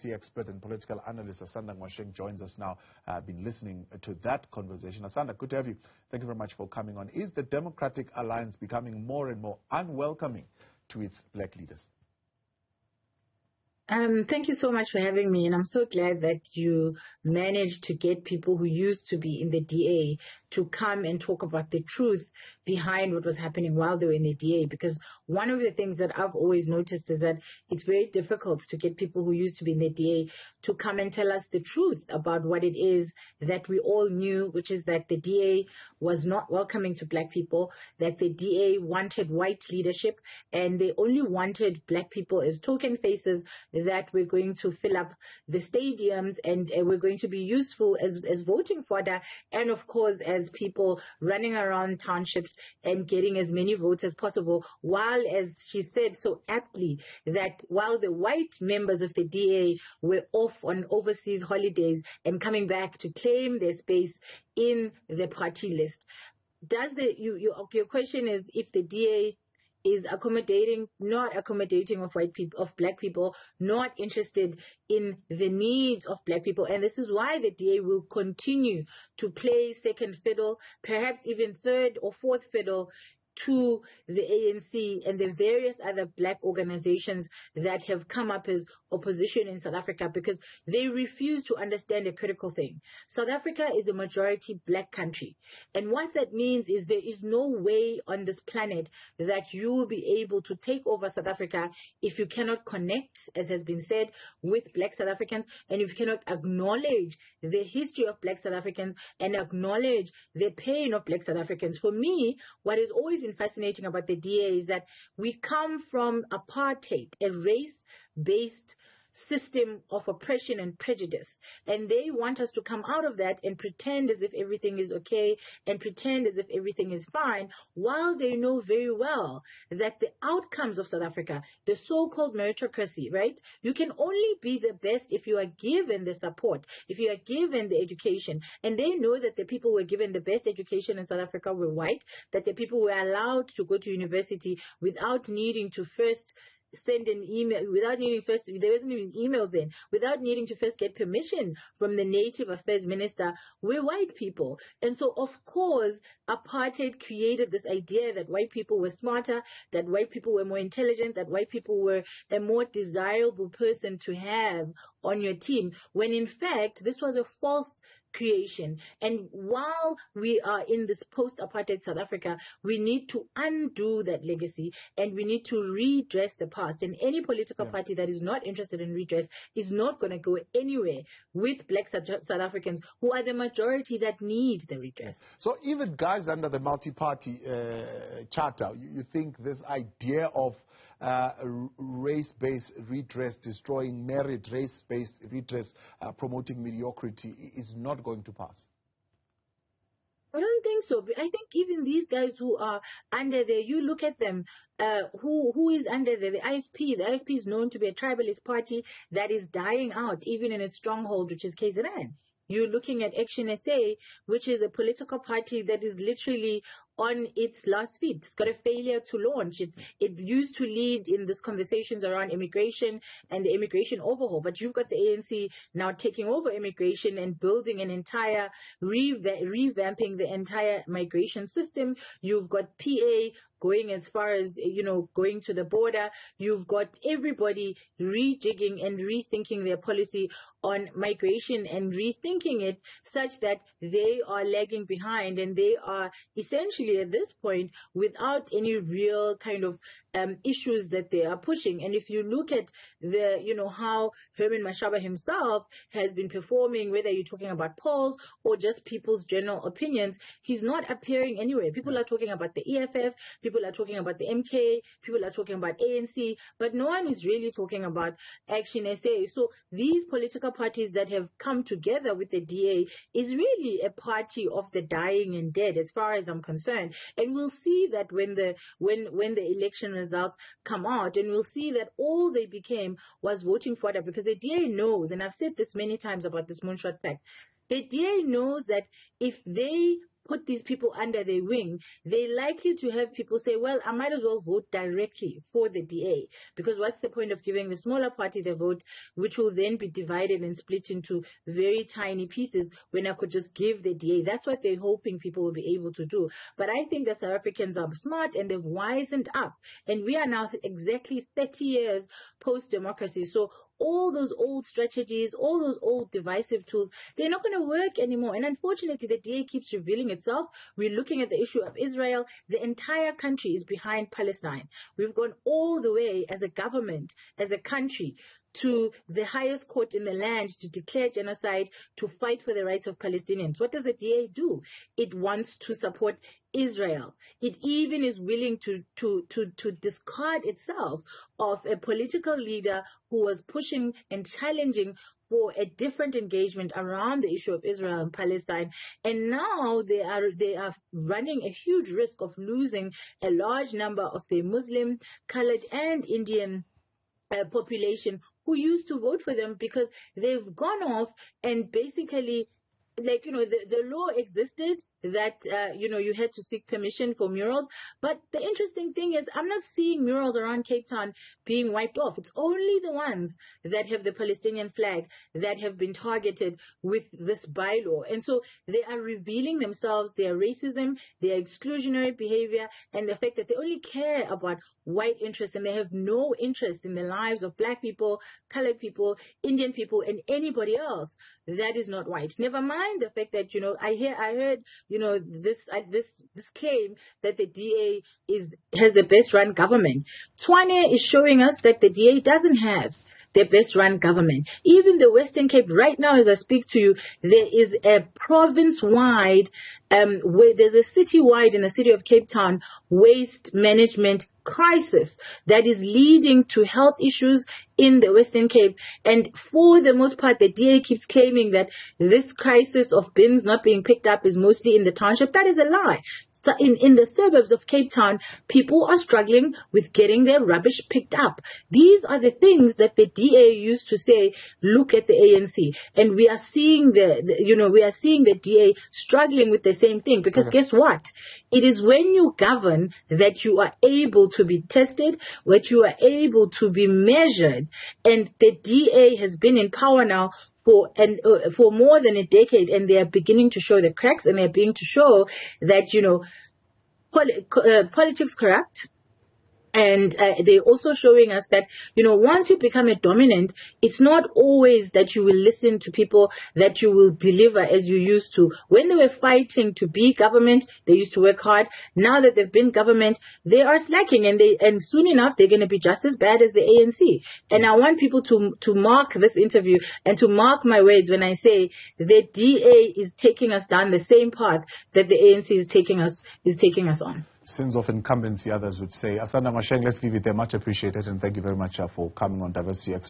security expert and political analyst Asanda Ngoasheng joins us now. I've been listening to that conversation. Asanda, good to have you. Thank you very much for coming on. Is the Democratic Alliance becoming more and more unwelcoming to its black leaders? Thank you so much for having me, and I'm so glad that you managed to get people who used to be in the DA to come and talk about the truth behind what was happening while they were in the DA, because one of the things that I've always noticed is that it's very difficult to get people who used to be in the DA to come and tell us the truth about what it is that we all knew, which is that the DA was not welcoming to black people, that the DA wanted white leadership, and they only wanted black people as token faces that we're going to fill up the stadiums and we're going to be useful as voting fodder, and of course as people running around townships and getting as many votes as possible, while, as she said so aptly, that while the white members of the DA were off on overseas holidays and coming back to claim their space in the party list. Your question is if the DA is not accommodating of white people, of black people, not interested in the needs of black people. And this is why the DA will continue to play second fiddle, perhaps even third or fourth fiddle to the ANC and the various other black organizations that have come up as opposition in South Africa, because they refuse to understand a critical thing. South Africa is a majority black country. And what that means is there is no way on this planet that you will be able to take over South Africa if you cannot connect, as has been said, with black South Africans, and if you cannot acknowledge the history of black South Africans and acknowledge the pain of black South Africans. For me, what has always been fascinating about the DA is that we come from apartheid, a race-based system of oppression and prejudice, and they want us to come out of that and pretend as if everything is okay and pretend as if everything is fine, while they know very well that the outcomes of South Africa, the so-called meritocracy, right? You can only be the best if you are given the support, if you are given the education, and they know that the people who were given the best education in South Africa were white, that the people were allowed to go to university without needing to first send an email, without needing first, there wasn't even email then, without needing to first get permission from the Native Affairs Minister, we're white people. And so, of course, apartheid created this idea that white people were smarter, that white people were more intelligent, that white people were a more desirable person to have on your team, when in fact, this was a false creation. And while we are in this post-apartheid South Africa, we need to undo that legacy and we need to redress the past. And any political party that is not interested in redress is not going to go anywhere with black South Africans, who are the majority that need the redress. So even guys under the multi-party charter, you think this idea of race-based redress, destroying merit, race-based redress, promoting mediocrity is not going to pass? I don't think so. I think even these guys who are under there, you look at them, who is under there? The IFP. The IFP is known to be a tribalist party that is dying out, even in its stronghold, which is KZN. You're looking at Action SA, which is a political party that is literally on its last feet. It's got a failure to launch. It used to lead in these conversations around immigration and the immigration overhaul, but you've got the ANC now taking over immigration and building an entire, revamping the entire migration system. You've got PA going as far as, going to the border. You've got everybody rejigging and rethinking their policy on migration and rethinking it such that they are lagging behind, and they are essentially at this point without any real kind of issues that they are pushing. And if you look at how Herman Mashaba himself has been performing, whether you're talking about polls or just people's general opinions, he's not appearing anywhere. People are talking about the EFF, people are talking about the MK, people are talking about ANC, but no one is really talking about Action SA. So these political parties that have come together with the DA is really a party of the dying and dead, as far as I'm concerned. And we'll see that when the election results come out, and we'll see that all they became was voting for that, because the DA knows, and I've said this many times about this Moonshot Pact, the DA knows that if they put these people under their wing, they're likely to have people say, well, I might as well vote directly for the DA, because what's the point of giving the smaller party the vote, which will then be divided and split into very tiny pieces, when I could just give the DA? That's what they're hoping people will be able to do. But I think that South Africans are smart and they've wisened up. And we are now exactly 30 years post-democracy. So all those old strategies, all those old divisive tools, they're not going to work anymore. And unfortunately, the DA keeps revealing itself. We're looking at the issue of Israel. The entire country is behind Palestine. We've gone all the way as a government, as a country, to the highest court in the land to declare genocide, to fight for the rights of Palestinians. What does the DA do? It wants to support Israel. It even is willing to discard itself of a political leader who was pushing and challenging for a different engagement around the issue of Israel and Palestine. And now they are running a huge risk of losing a large number of the Muslim, colored, and Indian population who used to vote for them, because they've gone off and basically, like, the law existed that, you had to seek permission for murals. But the interesting thing is, I'm not seeing murals around Cape Town being wiped off. It's only the ones that have the Palestinian flag that have been targeted with this bylaw. And so they are revealing themselves, their racism, their exclusionary behavior, and the fact that they only care about white interests and they have no interest in the lives of black people, colored people, Indian people, and anybody else that is not white. Never mind the fact that, I heard, this claim that the DA has the best run government. Tshwane is showing us that the DA doesn't have the best run government. Even the Western Cape, right now as I speak to you, there is a province-wide, where there's a city-wide in the city of Cape Town waste management crisis that is leading to health issues in the Western Cape. And for the most part, the DA keeps claiming that this crisis of bins not being picked up is mostly in the township. That is a lie. So in the suburbs of Cape Town, people are struggling with getting their rubbish picked up. These are the things that the DA used to say, look at the ANC. And we are seeing the DA struggling with the same thing, because guess what? It is when you govern that you are able to be tested, that you are able to be measured. And the DA has been in power now for more than a decade, and they are beginning to show the cracks, and they're beginning to show that, politics corrupt. And they're also showing us that, once you become a dominant, it's not always that you will listen to people, that you will deliver as you used to. When they were fighting to be government, they used to work hard. Now that they've been government, they are slacking, and soon enough, they're going to be just as bad as the ANC. And I want people to mark this interview and to mark my words when I say the DA is taking us down the same path that the ANC is taking us on. Sins of incumbency, others would say. Asanda Ngoasheng, let's leave it there. Much appreciated, and thank you very much for coming on Diversity Expo.